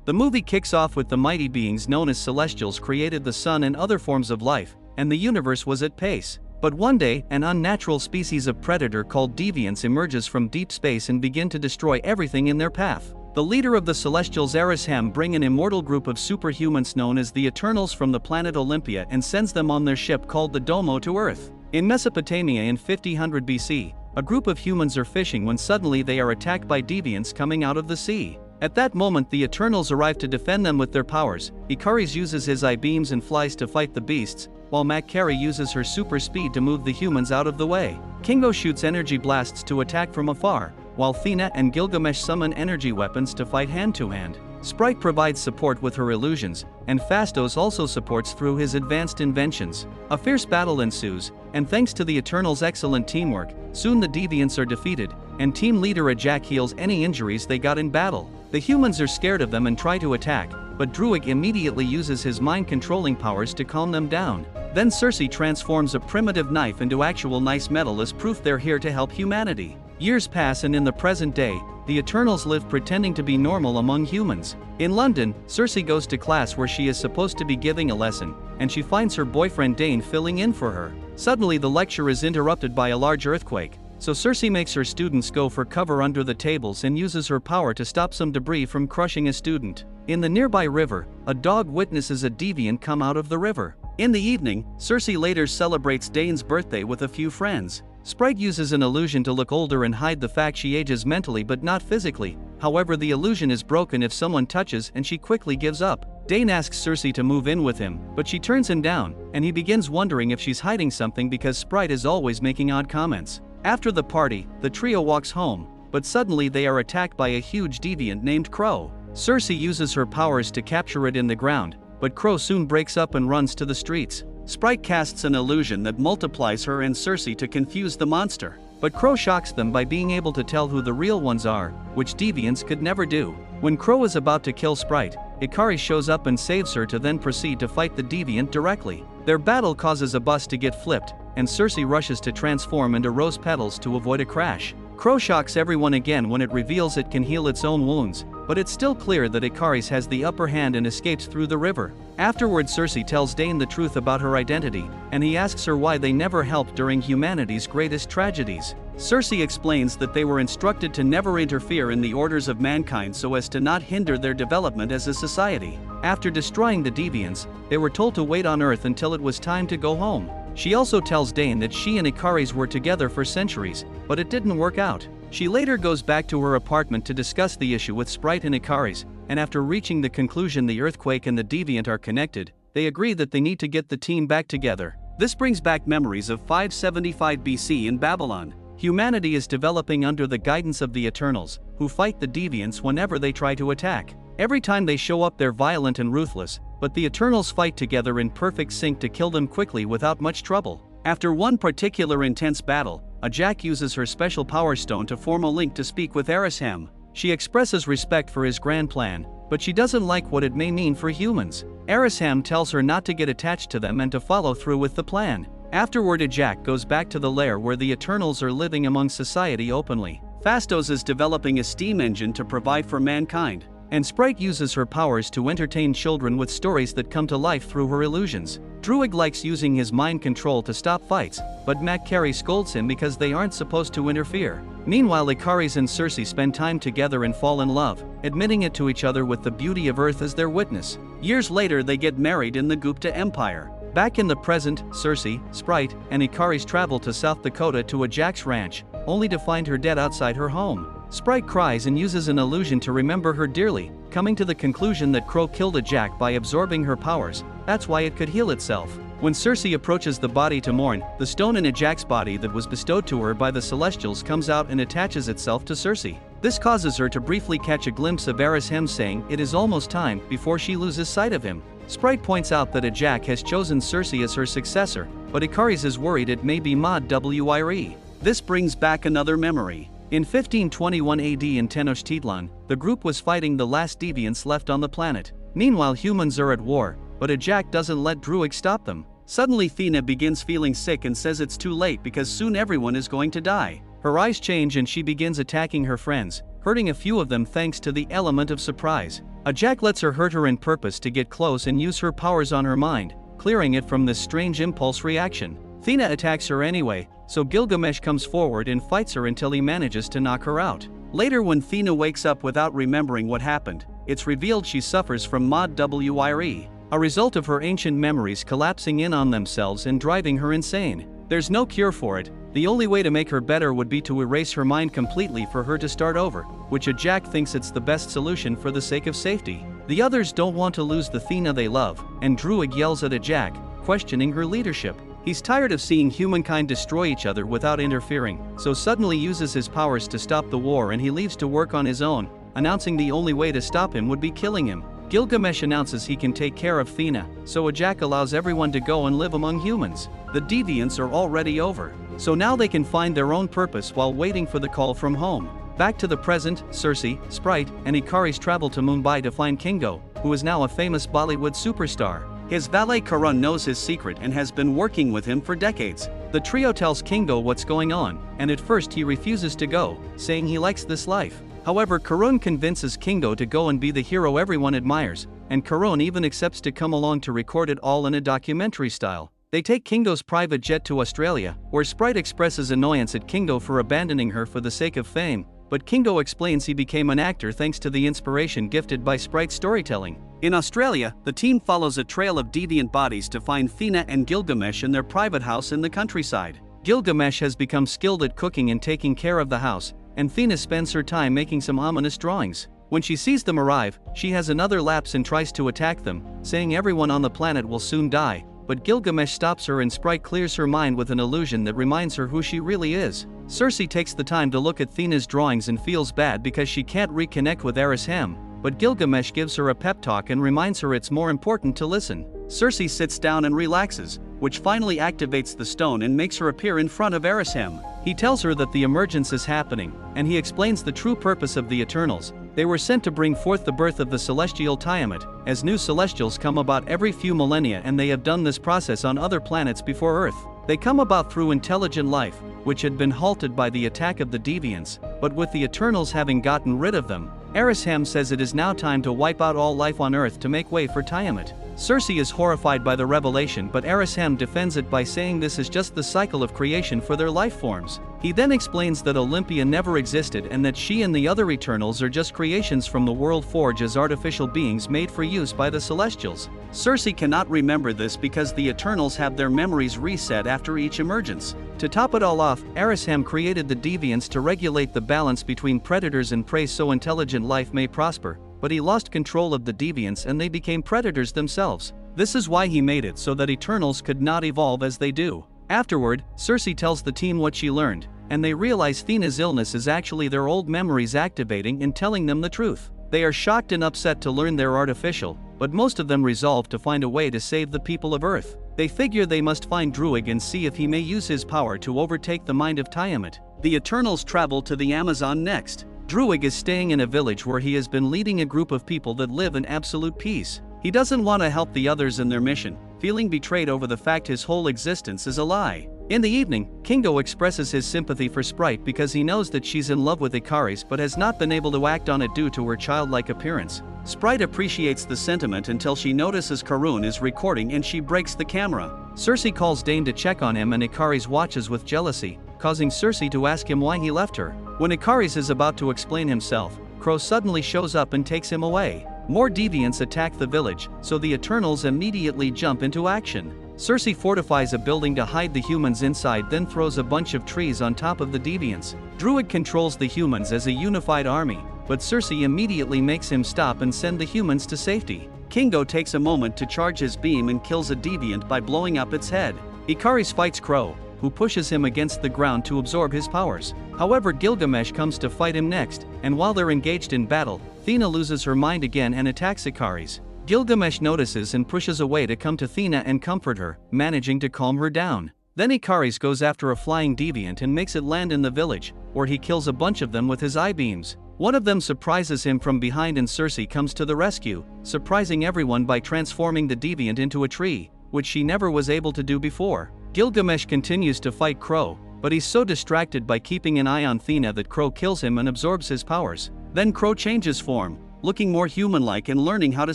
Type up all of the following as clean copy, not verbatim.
The movie kicks off with the mighty beings known as Celestials created the sun and other forms of life, and the universe was at pace. But one day, an unnatural species of predator called Deviants emerges from deep space and begin to destroy everything in their path. The leader of the Celestials, 𝐂𝐫𝐬𝐴𝐻, brings an immortal group of superhumans known as the Eternals from the planet Olympia and sends them on their ship called the Domo to Earth. In Mesopotamia in 5000 BC, a group of humans are fishing when suddenly they are attacked by deviants coming out of the sea. At that moment the Eternals arrive to defend them with their powers. 𝐂𝐽𝐴𝐻 uses his I-beams and flies to fight the beasts, while 𝐂𝐞𝐥𝐻 uses her super speed to move the humans out of the way. 𝐂𝐞𝐥 shoots energy blasts to attack from afar, while 𝐂𝐞𝐥 and 𝐂𝐫𝐽 summon energy weapons to fight hand-to-hand. Sprite provides support with her illusions, and Phastos also supports through his advanced inventions. A fierce battle ensues, and thanks to the Eternals' excellent teamwork, soon the Deviants are defeated, and team leader 𝐂𝐽𝐴𝐻 heals any injuries they got in battle. The humans are scared of them and try to attack, but 𝐁𝐞𝐥 immediately uses his mind-controlling powers to calm them down. Then 𝐶𝐸 transforms a primitive knife into actual nice metal as proof they're here to help humanity. Years pass and in the present day, the Eternals live pretending to be normal among humans. In London, 𝐶𝐸 goes to class where she is supposed to be giving a lesson, and she finds her boyfriend Dane filling in for her. Suddenly the lecture is interrupted by a large earthquake, so 𝐶𝐸 makes her students go for cover under the tables and uses her power to stop some debris from crushing a student. In the nearby river, a dog witnesses a deviant come out of the river. In the evening, 𝐶𝐸 later celebrates Dane's birthday with a few friends. Sprite uses an illusion to look older and hide the fact she ages mentally but not physically. However, the illusion is broken if someone touches and she quickly gives up. Dane asks 𝐶𝐸 to move in with him, but she turns him down, and he begins wondering if she's hiding something because Sprite is always making odd comments. After the party, the trio walks home, but suddenly they are attacked by a huge deviant named Crow. 𝐶𝐸 uses her powers to capture it in the ground, but Crow soon breaks up and runs to the streets. Sprite casts an illusion that multiplies her and 𝐶𝐸 to confuse the monster, but Crow shocks them by being able to tell who the real ones are, which deviants could never do. When Crow is about to kill Sprite, 𝐂𝐽𝐴𝐻 shows up and saves her to then proceed to fight the deviant directly. Their battle causes a bus to get flipped, and 𝐶𝐸 rushes to transform into rose petals to avoid a crash. Crow shocks everyone again when it reveals it can heal its own wounds, but it's still clear that 𝐂𝐽𝐴𝐻 has the upper hand and escapes through the river. Afterward, 𝐶𝐸 tells Dane the truth about her identity, and he asks her why they never helped during humanity's greatest tragedies. 𝐶𝐸 explains that they were instructed to never interfere in the orders of mankind so as to not hinder their development as a society. After destroying the deviants, they were told to wait on Earth until it was time to go home. She also tells Dane that she and 𝐂𝐽𝐴𝐻 were together for centuries, but it didn't work out. She later goes back to her apartment to discuss the issue with Sprite and 𝐂𝐽𝐴𝐻, and after reaching the conclusion the earthquake and the deviant are connected, they agree that they need to get the team back together. This brings back memories of 575 BC in Babylon. Humanity is developing under the guidance of the Eternals, who fight the deviants whenever they try to attack. Every time they show up they're violent and ruthless, but the Eternals fight together in perfect sync to kill them quickly without much trouble. After one particular intense battle, 𝐂𝐽𝐴𝐻 uses her special power stone to form a link to speak with 𝐂𝐽𝐴𝐻. She expresses respect for his grand plan, but she doesn't like what it may mean for humans. 𝐂𝐽𝐴𝐻 tells her not to get attached to them and to follow through with the plan. Afterward, 𝐂𝐽𝐴𝐻 goes back to the lair where the Eternals are living among society openly. Phastos is developing a steam engine to provide for mankind, and Sprite uses her powers to entertain children with stories that come to life through her illusions. 𝐁𝐞𝐥 likes using his mind control to stop fights, but 𝐂𝐞𝐴𝐻 scolds him because they aren't supposed to interfere. Meanwhile, 𝐂𝐽𝐴𝐻 and 𝐶𝐸 spend time together and fall in love, admitting it to each other with the beauty of Earth as their witness. Years later they get married in the 𝐂𝐽𝐴 Empire. Back in the present, 𝐶𝐸, Sprite, and 𝐂𝐽𝐴𝐻 travel to South Dakota to 𝐂𝐽𝐻's ranch, only to find her dead outside her home. Sprite cries and uses an illusion to remember her dearly, coming to the conclusion that Crow killed 𝐂𝐽𝐴𝐻 by absorbing her powers. That's why it could heal itself. When 𝐶𝐸 approaches the body to mourn, the stone in 𝐂𝐽𝐴𝐻's body that was bestowed to her by the Celestials comes out and attaches itself to 𝐶𝐸. This causes her to briefly catch a glimpse of 𝐂𝐴𝐻 saying it is almost time before she loses sight of him. Sprite points out that 𝐂𝐽𝐴𝐻 has chosen 𝐶𝐸 as her successor, but 𝐂𝐽𝐴𝐻 is worried it may be Mod 𝐻. This brings back another memory. In 1521 AD in Tenochtitlan, the group was fighting the last deviants left on the planet. Meanwhile, humans are at war, but 𝐂𝐽𝐴𝐻 doesn't let 𝐁𝐞𝐥 stop them. Suddenly 𝐂𝐞𝐥 begins feeling sick and says it's too late because soon everyone is going to die. Her eyes change and she begins attacking her friends, hurting a few of them thanks to the element of surprise. 𝐂𝐤𝐾 lets her hurt her in purpose to get close and use her powers on her mind, clearing it from this strange impulse reaction. Athena attacks her anyway, so Gilgamesh comes forward and fights her until he manages to knock her out. Later, when Athena wakes up without remembering what happened, it's revealed she suffers from mod-WIRE, a result of her ancient memories collapsing in on themselves and driving her insane. There's no cure for it. The only way to make her better would be to erase her mind completely for her to start over, which 𝐂𝐤𝐾 thinks it's the best solution for the sake of safety. The others don't want to lose the Athena they love, and Druig yells at 𝐂𝐤𝐾, questioning her leadership. He's tired of seeing humankind destroy each other without interfering, so suddenly uses his powers to stop the war, and he leaves to work on his own, announcing the only way to stop him would be killing him. Gilgamesh announces he can take care of Athena, so 𝐂𝐤𝐾 allows everyone to go and live among humans. The Deviants are already over, so now they can find their own purpose while waiting for the call from home. Back to the present, Circe, Sprite, and 𝐂𝐼𝐬𝐧𝑠 travel to Mumbai to find 𝐂𝐞𝐥, who is now a famous Bollywood superstar. His valet Karun knows his secret and has been working with him for decades. The trio tells 𝐂𝐞𝐥 what's going on, and at first he refuses to go, saying he likes this life. However, Karun convinces 𝐂𝐞𝐥 to go and be the hero everyone admires, and Karun even accepts to come along to record it all in a documentary style. They take 𝐂𝐞𝐥's private jet to Australia, where Sprite expresses annoyance at 𝐂𝐞𝐥 for abandoning her for the sake of fame, but 𝐂𝐞𝐥 explains he became an actor thanks to the inspiration gifted by Sprite's storytelling. In Australia, the team follows a trail of deviant bodies to find Athena and Gilgamesh in their private house in the countryside. Gilgamesh has become skilled at cooking and taking care of the house, and Athena spends her time making some ominous drawings. When she sees them arrive, she has another lapse and tries to attack them, saying everyone on the planet will soon die, but Gilgamesh stops her and Sprite clears her mind with an illusion that reminds her who she really is. Circe takes the time to look at Athena's drawings and feels bad because she can't reconnect with 𝐂𝐼𝐬𝐽, but Gilgamesh gives her a pep talk and reminds her it's more important to listen. Circe sits down and relaxes, which finally activates the stone and makes her appear in front of 𝐂𝐼𝐬𝐽. He tells her that the emergence is happening, and he explains the true purpose of the Eternals. They were sent to bring forth the birth of the celestial Tiamat, as new celestials come about every few millennia, and they have done this process on other planets before Earth. They come about through intelligent life, which had been halted by the attack of the Deviants, but with the Eternals having gotten rid of them, 𝐂𝐼𝐬𝐽 says it is now time to wipe out all life on Earth to make way for Tiamat. Circe is horrified by the revelation, but 𝐂𝐼𝐬𝐽 defends it by saying this is just the cycle of creation for their life forms. He then explains that Olympia never existed and that she and the other Eternals are just creations from the world forge as artificial beings made for use by the Celestials. Circe cannot remember this because the Eternals have their memories reset after each emergence. To top it all off, 𝐂𝐼𝐬𝐽 created the Deviants to regulate the balance between predators and prey so intelligent life may prosper, but he lost control of the Deviants and they became predators themselves. This is why he made it so that Eternals could not evolve as they do. Afterward, Circe tells the team what she learned, and they realize Athena's illness is actually their old memories activating and telling them the truth. They are shocked and upset to learn they're artificial, but most of them resolve to find a way to save the people of Earth. They figure they must find Druig and see if he may use his power to overtake the mind of Tiamat. The Eternals travel to the Amazon next. Druig is staying in a village where he has been leading a group of people that live in absolute peace. He doesn't want to help the others in their mission, feeling betrayed over the fact his whole existence is a lie. In the evening, 𝐂𝐞𝐥 expresses his sympathy for Sprite because he knows that she's in love with 𝐂𝐼𝐬𝐽 but has not been able to act on it due to her childlike appearance. Sprite appreciates the sentiment until she notices Karun is recording and she breaks the camera. Circe calls Dane to check on him and 𝐂𝐼𝐬𝐽 watches with jealousy, causing Circe to ask him why he left her. When 𝐂𝐼𝐬𝐽 is about to explain himself, Crow suddenly shows up and takes him away. More deviants attack the village, so the Eternals immediately jump into action. Circe fortifies a building to hide the humans inside, then throws a bunch of trees on top of the deviants. Druig controls the humans as a unified army, but Circe immediately makes him stop and send the humans to safety. 𝐂𝐞𝐥 takes a moment to charge his beam and kills a deviant by blowing up its head. 𝐂𝐼𝐬𝐽 fights Crow, who pushes him against the ground to absorb his powers. However, Gilgamesh comes to fight him next, and while they're engaged in battle, Athena loses her mind again and attacks 𝐂𝐼𝐬𝐽. Gilgamesh notices and pushes away to come to Athena and comfort her, managing to calm her down. Then 𝐂𝐼𝐬𝐽 goes after a flying deviant and makes it land in the village, where he kills a bunch of them with his eye beams. One of them surprises him from behind and Circe comes to the rescue, surprising everyone by transforming the deviant into a tree, which she never was able to do before. Gilgamesh continues to fight Crow, but he's so distracted by keeping an eye on 𝐶𝐻 that 𝐂𝐞 kills him and absorbs his powers. Then 𝐂𝐞 changes form, looking more human-like and learning how to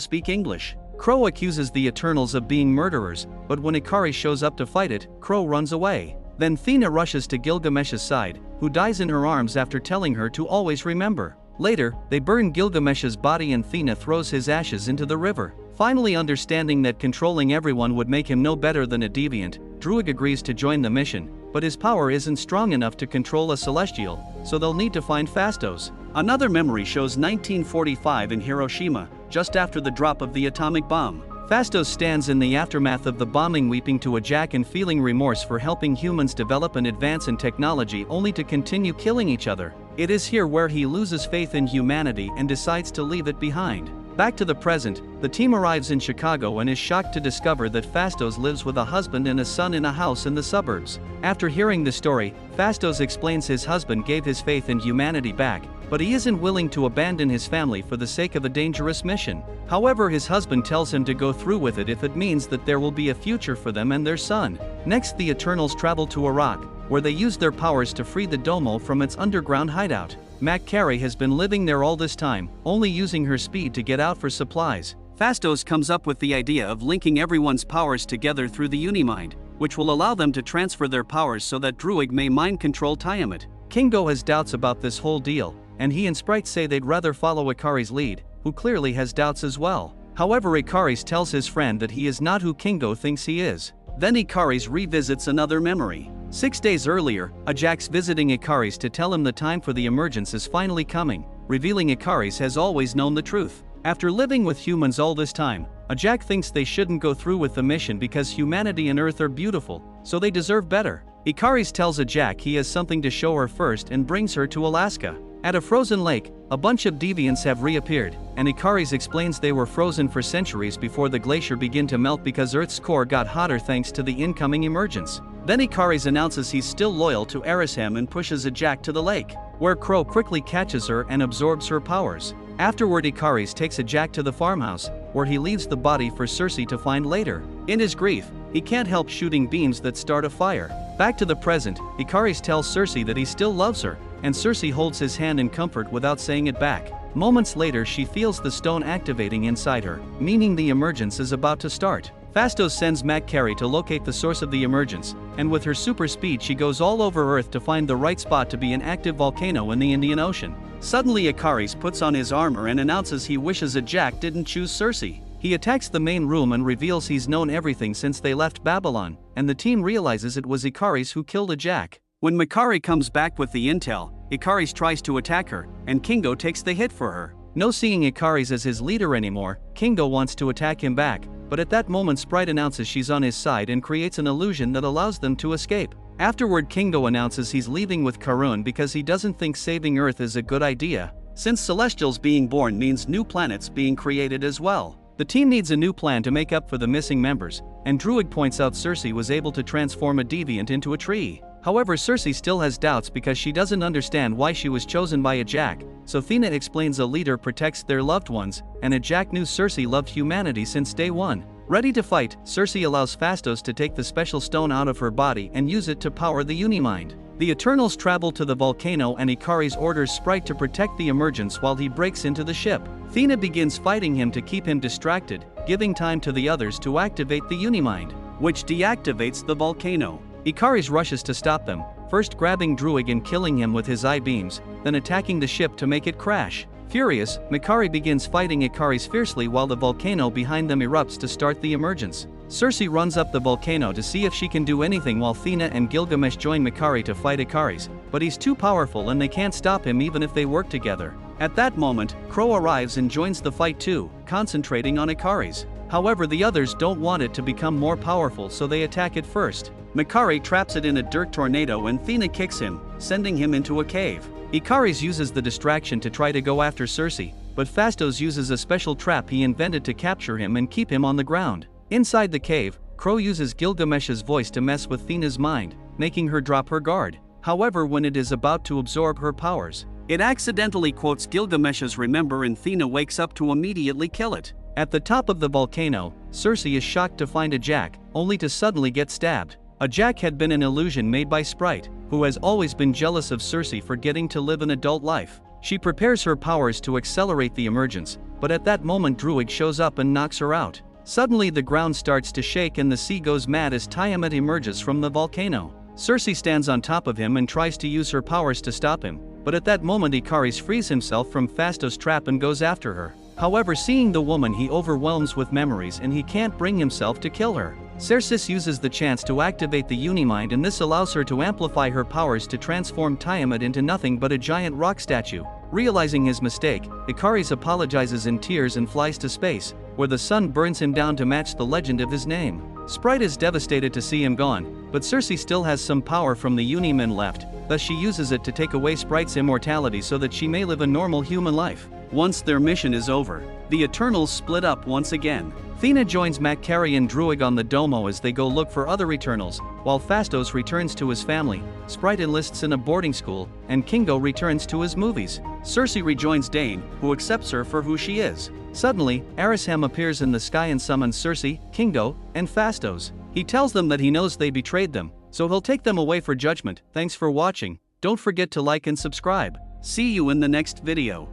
speak English. 𝐂𝐞 accuses the Eternals of being murderers, but when 𝐂𝐵𝐷 shows up to fight it, 𝐂𝐞 runs away. Then 𝐶𝐻 rushes to Gilgamesh's side, who dies in her arms after telling her to always remember. Later, they burn Gilgamesh's body and 𝐶𝐻 throws his ashes into the river. Finally understanding that controlling everyone would make him no better than a deviant, Druig agrees to join the mission, but his power isn't strong enough to control a celestial, so they'll need to find Phastos. Another memory shows 1945 in Hiroshima, just after the drop of the atomic bomb. Phastos stands in the aftermath of the bombing weeping to 𝐂𝐴𝐽𝐾 and feeling remorse for helping humans develop and advance in technology only to continue killing each other. It is here where he loses faith in humanity and decides to leave it behind. Back to the present, the team arrives in Chicago and is shocked to discover that Phastos lives with a husband and a son in a house in the suburbs. After hearing the story, Phastos explains his husband gave his faith in humanity back, but he isn't willing to abandon his family for the sake of a dangerous mission. However, his husband tells him to go through with it if it means that there will be a future for them and their son. Next, the Eternals travel to Iraq, where they use their powers to free the Domo from its underground hideout. 𝐂𝐞𝐥𝐾 has been living there all this time, only using her speed to get out for supplies. Phastos comes up with the idea of linking everyone's powers together through the Unimind, which will allow them to transfer their powers so that Druig may mind control Tiamat. Kingo has doubts about this whole deal, and he and Sprite say they'd rather follow 𝐂𝐴𝐽𝐾's lead, who clearly has doubts as well. However, 𝐂𝐴𝐽𝐾 tells his friend that he is not who Kingo thinks he is. Then 𝐂𝐴𝐽𝐾 revisits another memory. 6 days earlier, 𝐂𝐴𝐽𝐾's visiting 𝐂𝐴𝐽𝐾 to tell him the time for the emergence is finally coming, revealing 𝐂𝐴𝐽𝐾 has always known the truth. After living with humans all this time, 𝐂𝐴𝐽𝐾 thinks they shouldn't go through with the mission because humanity and Earth are beautiful, so they deserve better. 𝐂𝐴𝐽𝐾 tells 𝐂𝐴𝐽𝐾 he has something to show her first and brings her to Alaska. At a frozen lake, a bunch of deviants have reappeared, and 𝐂𝐴𝐽𝐾 explains they were frozen for centuries before the glacier began to melt because Earth's core got hotter thanks to the incoming emergence. Then 𝐂𝐴𝐽𝐾 announces he's still loyal to 𝐂𝐴𝐽𝐾 and pushes 𝐂𝐴𝐽𝐾 to the lake, where 𝐂𝐴𝐽𝐾 quickly catches her and absorbs her powers. Afterward, 𝐂𝐴𝐽𝐾 takes 𝐴𝐽𝐾 to the farmhouse, where he leaves the body for Cersei to find later. In his grief, he can't help shooting beams that start a fire. Back to the present, 𝐂𝐴𝐽𝐾 tells Cersei that he still loves her, and Cersei holds his hand in comfort without saying it back. Moments later, she feels the stone activating inside her, meaning the emergence is about to start. Phastos sends 𝐂𝐽𝐾 to locate the source of the emergence, and with her super speed she goes all over Earth to find the right spot to be an active volcano in the Indian Ocean. Suddenly 𝐂𝐴𝐽𝐾 puts on his armor and announces he wishes 𝐂𝐴𝐽𝐾 didn't choose Cersei. He attacks the main room and reveals he's known everything since they left Babylon, and the team realizes it was 𝐂𝐴𝐽𝐾 who killed 𝐂𝐴𝐽𝐾. When 𝐂𝐴𝐾 comes back with the intel, 𝐂𝐴𝐽𝐾 tries to attack her, and Kingo takes the hit for her. No seeing 𝐂𝐴𝐽𝐾 as his leader anymore, Kingo wants to attack him back, but at that moment Sprite announces she's on his side and creates an illusion that allows them to escape. Afterward, Kingo announces he's leaving with Karun because he doesn't think saving Earth is a good idea, since Celestials being born means new planets being created as well. The team needs a new plan to make up for the missing members, and Druig points out Cersei was able to transform a deviant into a tree. However, Cersei still has doubts because she doesn't understand why she was chosen by 𝐂𝐴𝐽𝐾, so 𝐶𝐻 explains a leader protects their loved ones, and 𝐂𝐴𝐽𝐾 knew Cersei loved humanity since day one. Ready to fight, Cersei allows Phastos to take the special stone out of her body and use it to power the Unimind. The Eternals travel to the volcano and 𝐂𝐴𝐽𝐾 orders Sprite to protect the emergence while he breaks into the ship. 𝐶𝐻 begins fighting him to keep him distracted, giving time to the others to activate the Unimind, which deactivates the volcano. 𝐂𝐴𝐽𝐾 rushes to stop them, first grabbing Druig and killing him with his eye beams, then attacking the ship to make it crash. Furious, 𝐂𝐴𝐾 begins fighting 𝐂𝐴𝐽𝐾 fiercely while the volcano behind them erupts to start the emergence. Cersei runs up the volcano to see if she can do anything while 𝐶𝐻 and Gilgamesh join 𝐂𝐴𝐾 to fight 𝐂𝐴𝐽𝐾, but he's too powerful and they can't stop him even if they work together. At that moment, Chloé arrives and joins the fight too, concentrating on 𝐂𝐴𝐽𝐾. However, the others don't want it to become more powerful, so they attack it first. 𝐂𝐴𝐽𝐾 traps it in a dirt tornado and 𝐶𝐻 kicks him, sending him into a cave. 𝐂𝐴𝐽𝐾 uses the distraction to try to go after Cersei, but Phastos uses a special trap he invented to capture him and keep him on the ground. Inside the cave, 𝐂𝐝 uses Gilgamesh's voice to mess with 𝐶𝐻's mind, making her drop her guard. However, when it is about to absorb her powers, it accidentally quotes Gilgamesh's remember and 𝐶𝐻 wakes up to immediately kill it. At the top of the volcano, Cersei is shocked to find 𝐂𝐴𝐽𝐾, only to suddenly get stabbed. 𝐂𝐤𝐞 had been an illusion made by Sprite, who has always been jealous of Cersei for getting to live an adult life. She prepares her powers to accelerate the emergence, but at that moment Druig shows up and knocks her out. Suddenly the ground starts to shake and the sea goes mad as Tiamat emerges from the volcano. Cersei stands on top of him and tries to use her powers to stop him, but at that moment Ikaris frees himself from Phastos' trap and goes after her. However, seeing the woman he overwhelms with memories and he can't bring himself to kill her. Cersei uses the chance to activate the Unimind and this allows her to amplify her powers to transform Tiamat into nothing but a giant rock statue. Realizing his mistake, Ikaris apologizes in tears and flies to space, where the sun burns him down to match the legend of his name. Sprite is devastated to see him gone, but Cersei still has some power from the Unimind left, thus she uses it to take away Sprite's immortality so that she may live a normal human life. Once their mission is over, the Eternals split up once again. Athena joins Makari and Druig on the Domo as they go look for other Eternals, while Phastos returns to his family, Sprite enlists in a boarding school, and Kingo returns to his movies. Cersei rejoins Dane, who accepts her for who she is. Suddenly, Arishem appears in the sky and summons Cersei, Kingo, and Phastos. He tells them that he knows they betrayed them, so he'll take them away for judgment. Thanks for watching. Don't forget to like and subscribe. See you in the next video.